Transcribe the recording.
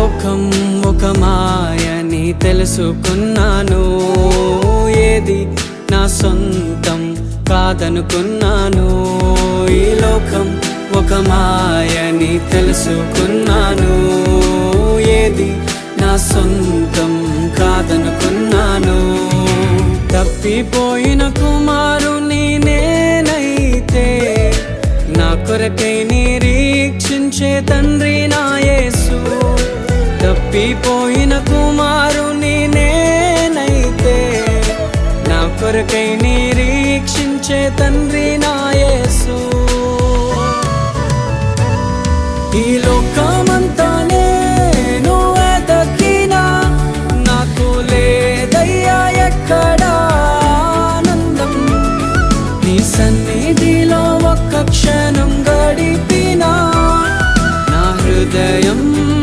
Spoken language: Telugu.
లోకం ఒక మాయని తెలుసుకున్నాను, ఏది నా సొంతం కాదనుకున్నాను. ఈ లోకం ఒక మాయని తెలుసుకున్నాను, ఏది నా సొంతం కాదనుకున్నాను. తప్పిపోయిన కుమారుని నేనైతే, నా కొరకై నిరీక్షించే తండ్రి నా యేసు. తప్పిపోయిన కుమారుని నేనైతే, నా కొరకై నిరీక్షించే తండ్రి నా యేసు. ఈ